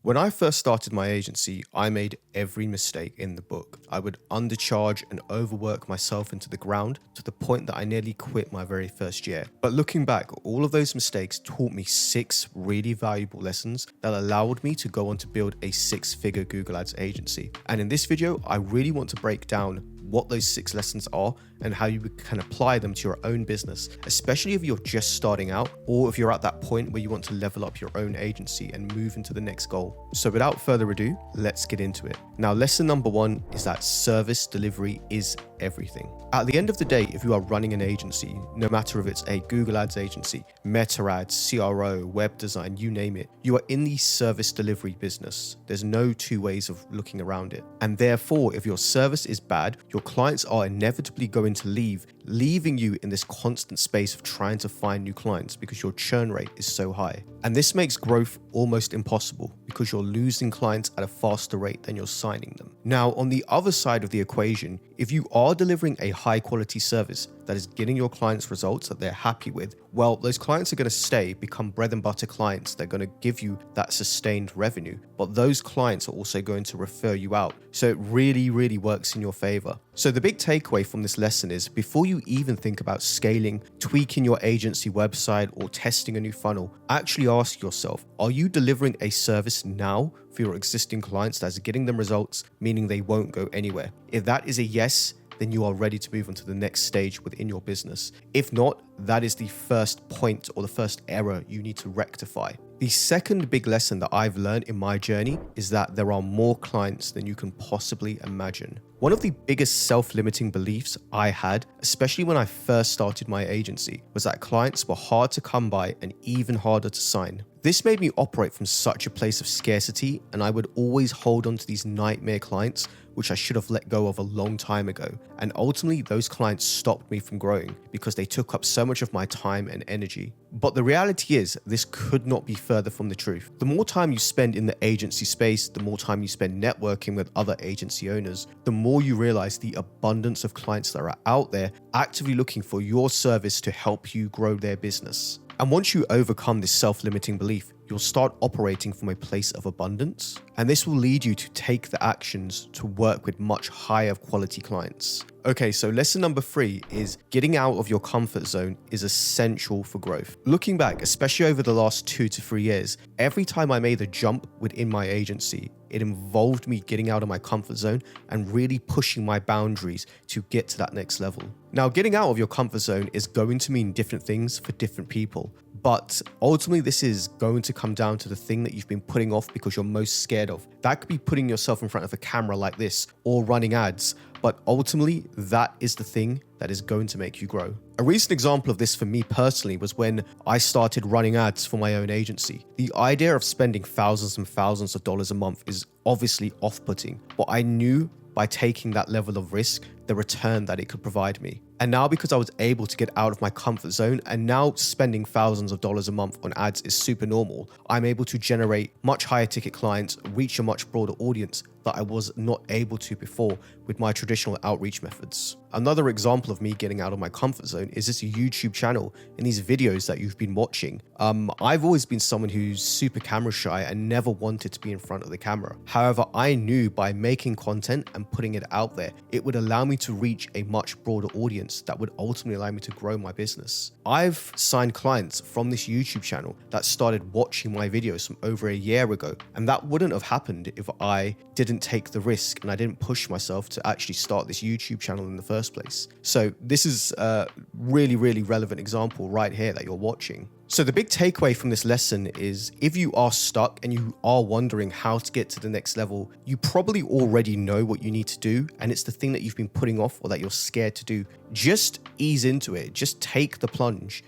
When I first started my agency, I made every mistake in the book. I would undercharge and overwork myself into the ground to the point that I nearly quit my very first year. But looking back, all of those mistakes taught me 6 really valuable lessons that allowed me to go on to build a 6-figure Google Ads agency. And in this video, I really want to break down what those 6 lessons are and how you can apply them to your own business, especially if you're just starting out or if you're at that point where you want to level up your own agency and move into the next goal. So without further ado, let's get into it. Now, lesson number 1 is that service delivery is everything. At the end of the day, if you are running an agency, no matter if it's a Google Ads agency, Meta Ads, CRO, web design, you name it, you are in the service delivery business. There's no two ways of looking around it. And therefore, if your service is bad, your clients are inevitably going to leave, leaving you in this constant space of trying to find new clients because your churn rate is so high. And this makes growth almost impossible because you're losing clients at a faster rate than you're signing them. Now, on the other side of the equation, if you are delivering a high quality service that is getting your clients results that they're happy with, well, those clients are going to stay, become bread and butter clients. They're going to give you that sustained revenue, but those clients are also going to refer you out. So it really, really works in your favor. So the big takeaway from this lesson is before you even think about scaling, tweaking your agency website, or testing a new funnel, actually ask yourself, are you delivering a service now for your existing clients that's getting them results, meaning they won't go anywhere? If that is a yes, then you are ready to move on to the next stage within your business. If not, that is the first point or the first error you need to rectify. The second big lesson that I've learned in my journey is that there are more clients than you can possibly imagine. One of the biggest self-limiting beliefs I had, especially when I first started my agency, was that clients were hard to come by and even harder to sign. This made me operate from such a place of scarcity, and I would always hold on to these nightmare clients, which I should have let go of a long time ago. And ultimately, those clients stopped me from growing because they took up so much of my time and energy. But the reality is, this could not be further from the truth. The more time you spend in the agency space, the more time you spend networking with other agency owners, the more you realize the abundance of clients that are out there actively looking for your service to help you grow their business. And once you overcome this self-limiting belief, you'll start operating from a place of abundance. And this will lead you to take the actions to work with much higher quality clients. Okay, so lesson number 3 is getting out of your comfort zone is essential for growth. Looking back, especially over the last 2 to 3 years, every time I made a jump within my agency, it involved me getting out of my comfort zone and really pushing my boundaries to get to that next level. Now, getting out of your comfort zone is going to mean different things for different people. But ultimately, this is going to come down to the thing that you've been putting off because you're most scared of. That could be putting yourself in front of a camera like this or running ads. But ultimately, that is the thing that is going to make you grow. A recent example of this for me personally was when I started running ads for my own agency. The idea of spending thousands and thousands of dollars a month is obviously off-putting, but I knew by taking that level of risk, the return that it could provide me. And now because I was able to get out of my comfort zone and now spending thousands of dollars a month on ads is super normal, I'm able to generate much higher ticket clients, reach a much broader audience that I was not able to before with my traditional outreach methods. Another example of me getting out of my comfort zone is this YouTube channel and these videos that you've been watching. I've always been someone who's super camera shy and never wanted to be in front of the camera. However, I knew by making content and putting it out there, it would allow me to reach a much broader audience that would ultimately allow me to grow my business. I've signed clients from this YouTube channel that started watching my videos from over a year ago, and that wouldn't have happened if I didn't take the risk and I didn't push myself to actually start this YouTube channel in the first place. So this is a really, really relevant example right here that you're watching. So the big takeaway from this lesson is if you are stuck and you are wondering how to get to the next level, you probably already know what you need to do, and it's the thing that you've been putting off or that you're scared to do. Just ease into it. Just take the plunge.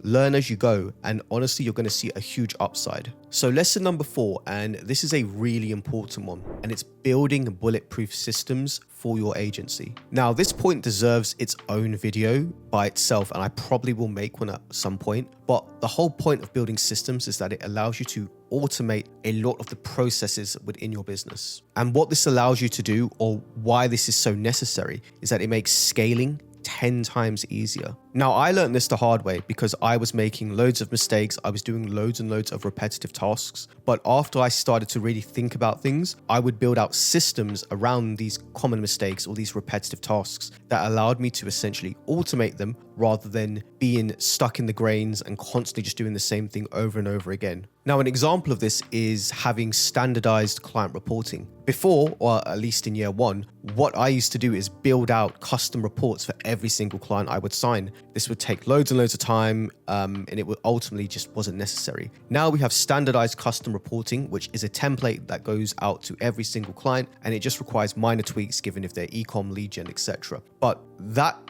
Learn as you go, and honestly, you're going to see a huge upside. So lesson number 4, and this is a really important one, and it's building bulletproof systems for your agency. Now, this point deserves its own video by itself, and I probably will make one at some point, but the whole point of building systems is that it allows you to automate a lot of the processes within your business. And what this allows you to do, or why this is so necessary, is that it makes scaling 10 times easier. Now, I learned this the hard way because I was making loads of mistakes. I was doing loads and loads of repetitive tasks. But after I started to really think about things, I would build out systems around these common mistakes or these repetitive tasks that allowed me to essentially automate them rather than being stuck in the grains and constantly just doing the same thing over and over again. Now, an example of this is having standardized client reporting. Before, or at least in year one, what I used to do is build out custom reports for every single client I would sign. This would take loads and loads of time, and it would ultimately just wasn't necessary. Now we have standardized custom reporting, which is a template that goes out to every single client, and it just requires minor tweaks given if they're e-com, lead gen, etc. But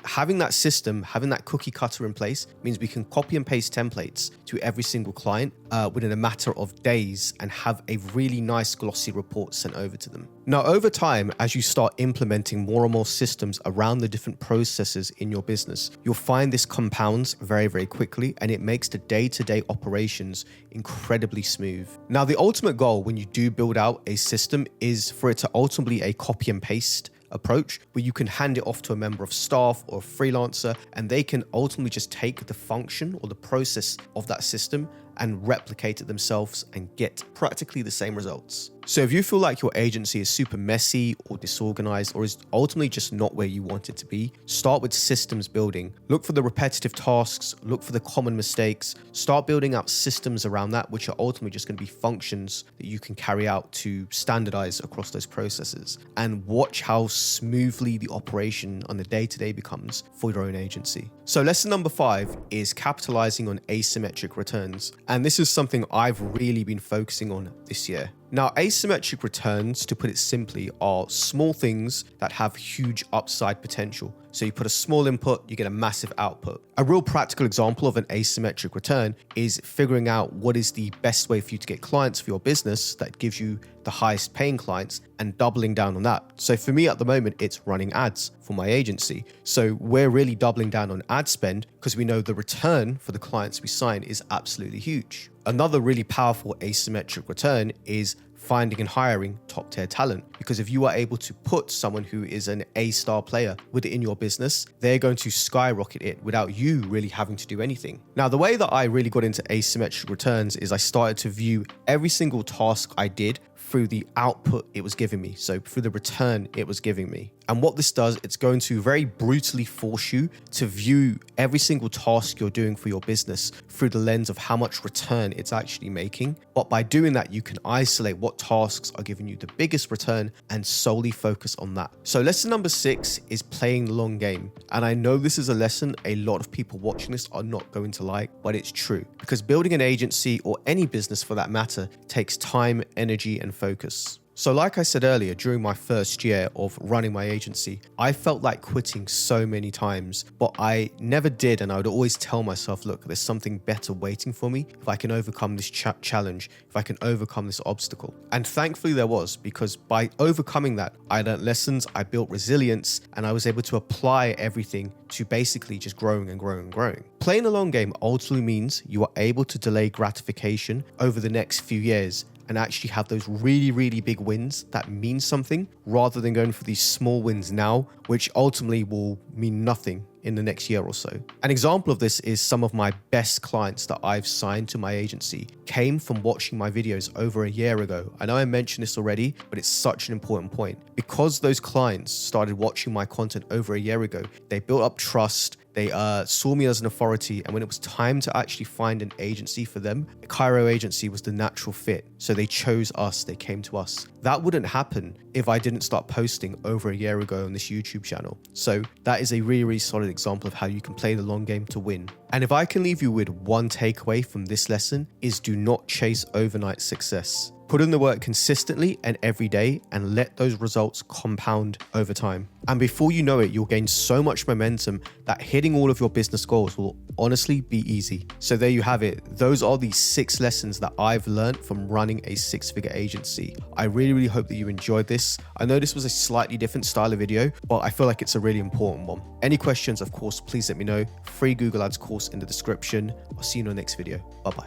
having that system, having that cookie cutter in place means we can copy and paste templates to every single client within a matter of days and have a really nice glossy report sent over to them. Now, over time, as you start implementing more and more systems around the different processes in your business, you'll find this compounds very, very quickly, and it makes the day-to-day operations incredibly smooth. Now, the ultimate goal when you do build out a system is for it to ultimately a copy and paste approach where you can hand it off to a member of staff or a freelancer, and they can ultimately just take the function or the process of that system and replicate it themselves and get practically the same results. So if you feel like your agency is super messy or disorganized or is ultimately just not where you want it to be, start with systems building. Look for the repetitive tasks, look for the common mistakes, start building out systems around that, which are ultimately just going to be functions that you can carry out to standardize across those processes, and watch how smoothly the operation on the day-to-day becomes for your own agency. So lesson number 5 is capitalizing on asymmetric returns. And this is something I've really been focusing on this year. Now, asymmetric returns, to put it simply, are small things that have huge upside potential. So you put a small input, you get a massive output. A real practical example of an asymmetric return is figuring out what is the best way for you to get clients for your business that gives you the highest paying clients and doubling down on that. So for me at the moment, it's running ads for my agency. So we're really doubling down on ad spend because we know the return for the clients we sign is absolutely huge. Another really powerful asymmetric return is finding and hiring top tier talent, because if you are able to put someone who is an A-star player within your business, they're going to skyrocket it without you really having to do anything. Now, the way that I really got into asymmetric returns is I started to view every single task I did through the output it was giving me, so through the return it was giving me. And what this does, it's going to very brutally force you to view every single task you're doing for your business through the lens of how much return it's actually making. But by doing that, you can isolate what tasks are giving you the biggest return and solely focus on that. So lesson number 6 is playing the long game. And I know this is a lesson a lot of people watching this are not going to like, but it's true. Because building an agency, or any business for that matter, takes time, energy, and focus. So like I said earlier, during my first year of running my agency, I felt like quitting so many times, but I never did. And I would always tell myself, look, there's something better waiting for me if I can overcome this challenge, if I can overcome this obstacle. And thankfully there was, because by overcoming that, I learned lessons, I built resilience, and I was able to apply everything to basically just growing and growing and growing. Playing a long game ultimately means you are able to delay gratification over the next few years and actually have those really, really big wins that mean something, rather than going for these small wins now, which ultimately will mean nothing in the next year or so. An example of this is some of my best clients that I've signed to my agency came from watching my videos over a year ago. I know I mentioned this already, but it's such an important point. Because those clients started watching my content over a year ago, they built up trust. They saw me as an authority, and when it was time to actually find an agency for them, Cairo Agency was the natural fit. So they chose us, they came to us. That wouldn't happen if I didn't start posting over a year ago on this YouTube channel. So that is a really, really solid example of how you can play the long game to win. And if I can leave you with one takeaway from this lesson, is do not chase overnight success. Put in the work consistently and every day, and let those results compound over time. And before you know it, you'll gain so much momentum that hitting all of your business goals will honestly be easy. So there you have it. Those are the 6 lessons that I've learned from running a 6-figure agency. I really, really hope that you enjoyed this. I know this was a slightly different style of video, but I feel like it's a really important one. Any questions, of course, please let me know. Free Google Ads course in the description. I'll see you in the next video. Bye-bye.